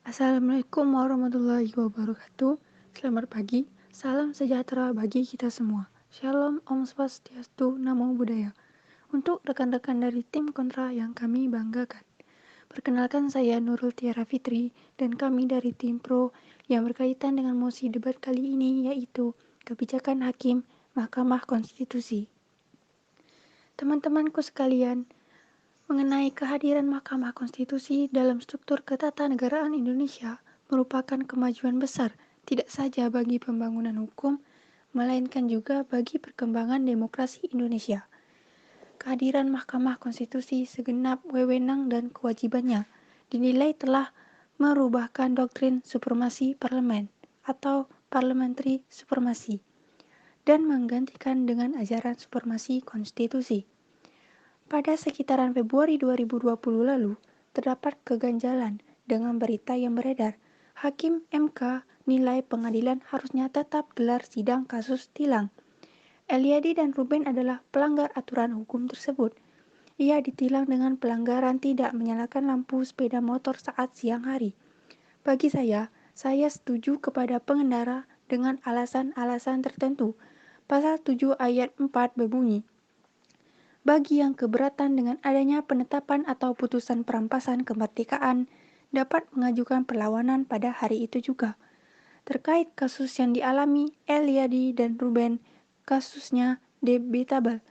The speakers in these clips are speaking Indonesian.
Assalamualaikum warahmatullahi wabarakatuh. Selamat pagi, salam sejahtera bagi kita semua. Shalom, Om Swastiastu, Namo Buddhaya. Untuk rekan-rekan dari tim kontra yang kami banggakan. Perkenalkan saya Nurul Tiara Fitri dan kami dari tim pro yang berkaitan dengan mosi debat kali ini yaitu kebijakan hakim Mahkamah Konstitusi. Teman-temanku sekalian, mengenai kehadiran Mahkamah Konstitusi dalam struktur ketatanegaraan Indonesia merupakan kemajuan besar, tidak saja bagi pembangunan hukum, melainkan juga bagi perkembangan demokrasi Indonesia. Kehadiran Mahkamah Konstitusi segenap wewenang dan kewajibannya dinilai telah merubahkan doktrin supremasi parlemen atau parliamentary supremacy dan menggantikan dengan ajaran supremasi konstitusi. Pada sekitaran Februari 2020 lalu, terdapat keganjalan dengan berita yang beredar. Hakim MK nilai pengadilan harusnya tetap gelar sidang kasus tilang. Eliadi dan Ruben adalah pelanggar aturan hukum tersebut. Ia ditilang dengan pelanggaran tidak menyalakan lampu sepeda motor saat siang hari. Bagi saya setuju kepada pengendara dengan alasan-alasan tertentu. Pasal 7 ayat 4 berbunyi, bagi yang keberatan dengan adanya penetapan atau putusan perampasan kemerdekaan dapat mengajukan perlawanan pada hari itu juga. Terkait kasus yang dialami Eliadi dan Ruben, kasusnya debatable.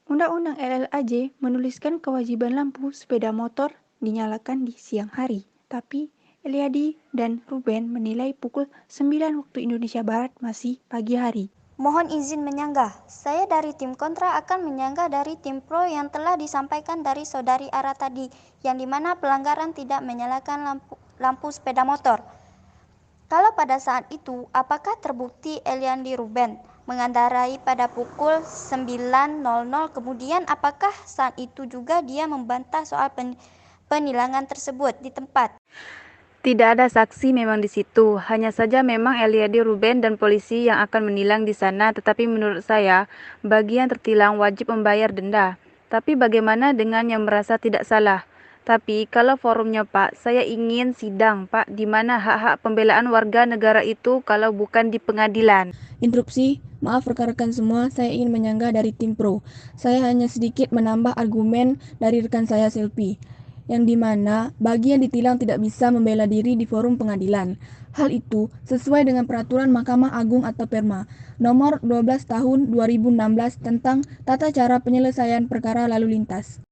Undang-Undang LLAJ menuliskan kewajiban lampu sepeda motor dinyalakan di siang hari, tapi Eliadi dan Ruben menilai pukul 9 waktu Indonesia Barat masih pagi hari. Mohon izin menyanggah. Saya dari tim kontra akan menyanggah dari tim pro yang telah disampaikan dari saudari Ara tadi, yang dimana pelanggaran tidak menyalakan lampu sepeda motor. Kalau pada saat itu, apakah terbukti Eliandi Ruben mengendarai pada pukul 9.00, kemudian apakah saat itu juga dia membantah soal penilangan tersebut di tempat? Tidak ada saksi memang di situ, hanya saja memang Eliadi Ruben dan polisi yang akan menilang di sana, tetapi menurut saya, bagi yang tertilang wajib membayar denda. Tapi bagaimana dengan yang merasa tidak salah? Tapi kalau forumnya Pak, saya ingin sidang Pak, di mana hak-hak pembelaan warga negara itu kalau bukan di pengadilan. Interupsi, maaf rekan-rekan semua, saya ingin menyanggah dari tim pro. Saya hanya sedikit menambah argumen dari rekan saya Selvi, yang dimana bagi yang ditilang tidak bisa membela diri di forum pengadilan. Hal itu sesuai dengan peraturan Mahkamah Agung atau Perma nomor 12 tahun 2016 tentang tata cara penyelesaian perkara lalu lintas.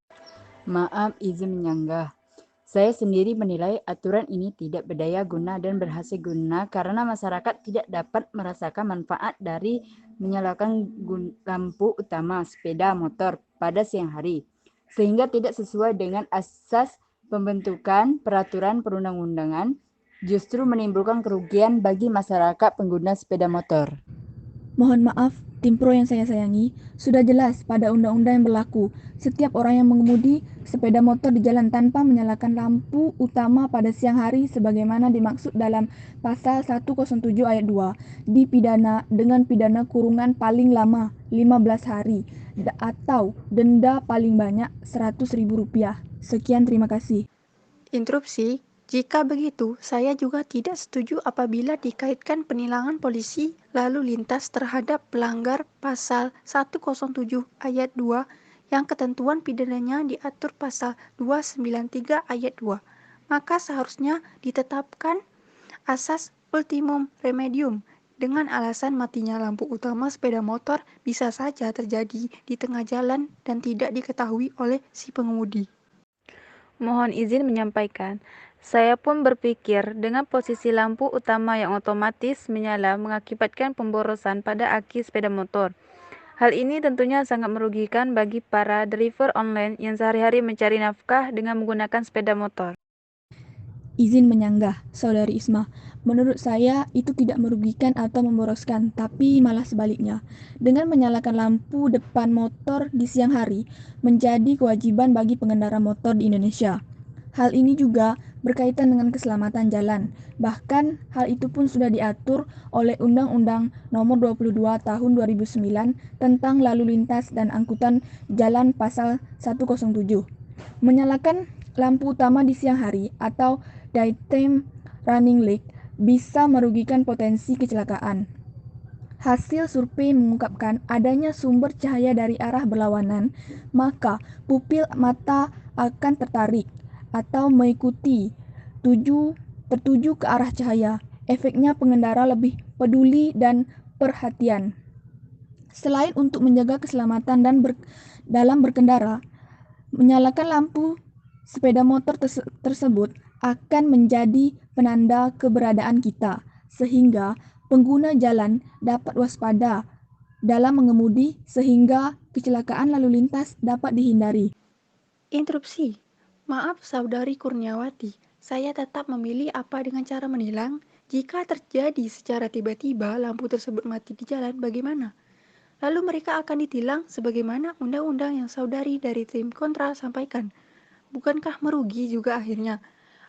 Maaf, izin menyanggah. Saya sendiri menilai aturan ini tidak berdaya guna dan berhasil guna karena masyarakat tidak dapat merasakan manfaat dari menyalakan lampu utama sepeda motor pada siang hari, sehingga tidak sesuai dengan asas pembentukan peraturan perundang-undangan, justru menimbulkan kerugian bagi masyarakat pengguna sepeda motor. Mohon maaf, tim pro yang saya sayangi, sudah jelas pada undang-undang yang berlaku, setiap orang yang mengemudi sepeda motor di jalan tanpa menyalakan lampu utama pada siang hari sebagaimana dimaksud dalam pasal 107 ayat 2 dipidana dengan pidana kurungan paling lama 15 hari atau denda paling banyak Rp100.000. Sekian, terima kasih. Interupsi, jika begitu, saya juga tidak setuju apabila dikaitkan penilangan polisi lalu lintas terhadap pelanggar pasal 107 ayat 2 yang ketentuan pidananya diatur pasal 293 ayat 2. Maka seharusnya ditetapkan asas ultimum remedium dengan alasan matinya lampu utama sepeda motor bisa saja terjadi di tengah jalan dan tidak diketahui oleh si pengemudi. Mohon izin menyampaikan, saya pun berpikir dengan posisi lampu utama yang otomatis menyala mengakibatkan pemborosan pada aki sepeda motor. Hal ini tentunya sangat merugikan bagi para driver online yang sehari-hari mencari nafkah dengan menggunakan sepeda motor. Izin menyanggah, Saudari Isma. Menurut saya itu tidak merugikan atau memboroskan, tapi malah sebaliknya. Dengan menyalakan lampu depan motor di siang hari menjadi kewajiban bagi pengendara motor di Indonesia. Hal ini juga berkaitan dengan keselamatan jalan. Bahkan hal itu pun sudah diatur oleh Undang-Undang Nomor 22 Tahun 2009 tentang Lalu Lintas dan Angkutan Jalan Pasal 107. Menyalakan lampu utama di siang hari atau daytime running light bisa merugikan potensi kecelakaan. Hasil survei mengungkapkan adanya sumber cahaya dari arah berlawanan, maka pupil mata akan tertarik atau mengikuti tertuju ke arah cahaya. Efeknya pengendara lebih peduli dan perhatian. Selain untuk menjaga keselamatan dalam berkendara, menyalakan lampu sepeda motor tersebut akan menjadi penanda keberadaan kita, sehingga pengguna jalan dapat waspada dalam mengemudi sehingga kecelakaan lalu lintas dapat dihindari. Interupsi. Maaf Saudari Kurniawati, saya tetap memilih apa dengan cara menilang. Jika terjadi secara tiba-tiba lampu tersebut mati di jalan, bagaimana? Lalu mereka akan ditilang sebagaimana undang-undang yang saudari dari tim kontra sampaikan. Bukankah merugi juga akhirnya?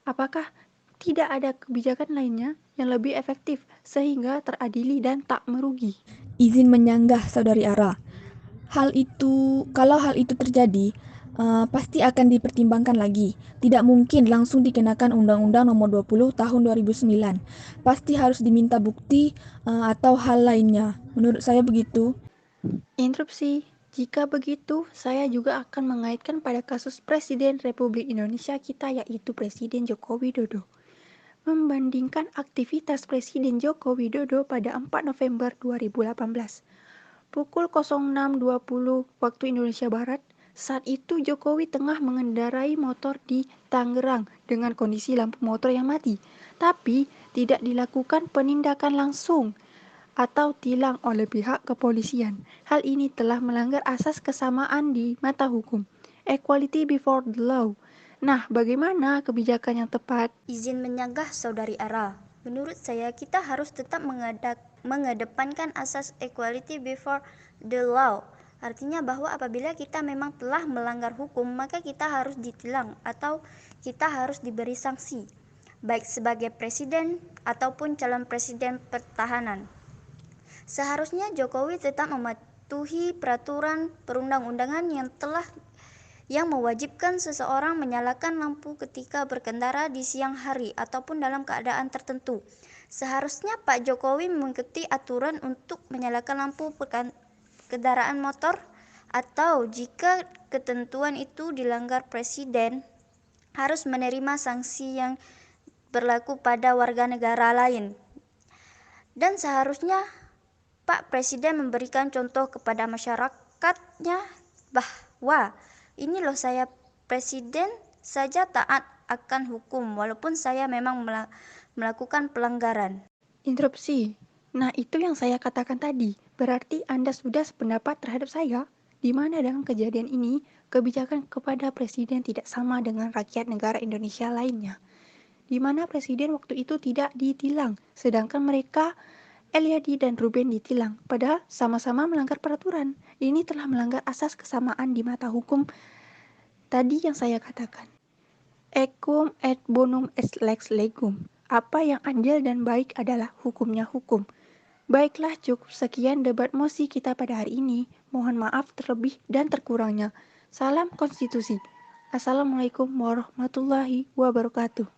Apakah tidak ada kebijakan lainnya yang lebih efektif sehingga teradili dan tak merugi? Izin menyanggah Saudari Ara. Kalau hal itu terjadi, pasti akan dipertimbangkan lagi. Tidak mungkin langsung dikenakan Undang-Undang Nomor 20 Tahun 2009. Pasti harus diminta bukti atau hal lainnya. Menurut saya begitu. Interupsi. Jika begitu, saya juga akan mengaitkan pada kasus Presiden Republik Indonesia kita yaitu Presiden Joko Widodo. Membandingkan aktivitas Presiden Joko Widodo pada 4 November 2018. Pukul 06.20 waktu Indonesia Barat, saat itu Jokowi tengah mengendarai motor di Tangerang dengan kondisi lampu motor yang mati, tapi tidak dilakukan penindakan langsung atau tilang oleh pihak kepolisian. Hal ini telah melanggar asas kesamaan di mata hukum, equality before the law. Nah, bagaimana kebijakan yang tepat? Izin menyanggah Saudari Ara. Menurut saya kita harus tetap mengedepankan asas equality before the law. Artinya bahwa apabila kita memang telah melanggar hukum, maka kita harus ditilang atau kita harus diberi sanksi, baik sebagai presiden ataupun calon presiden pertahanan. Seharusnya Jokowi tetap mematuhi peraturan perundang-undangan yang mewajibkan seseorang menyalakan lampu ketika berkendara di siang hari ataupun dalam keadaan tertentu. Seharusnya Pak Jokowi mengikuti aturan untuk menyalakan lampu kendaraan motor, atau jika ketentuan itu dilanggar, presiden harus menerima sanksi yang berlaku pada warga negara lain. Dan seharusnya Pak Presiden memberikan contoh kepada masyarakatnya bahwa ini loh, saya presiden saja taat akan hukum walaupun saya memang melakukan pelanggaran. Interupsi. Nah, itu yang saya katakan tadi. Berarti Anda sudah sependapat terhadap saya? Di mana dalam kejadian ini, kebijakan kepada presiden tidak sama dengan rakyat negara Indonesia lainnya. Di mana presiden waktu itu tidak ditilang, sedangkan mereka Eliadi dan Ruben ditilang, padahal sama-sama melanggar peraturan. Ini telah melanggar asas kesamaan di mata hukum tadi yang saya katakan. Equum et bonum est lex legum. Apa yang adil dan baik adalah hukumnya hukum. Baiklah, cukup sekian debat mosi kita pada hari ini. Mohon maaf terlebih dan terkurangnya. Salam konstitusi. Assalamualaikum warahmatullahi wabarakatuh.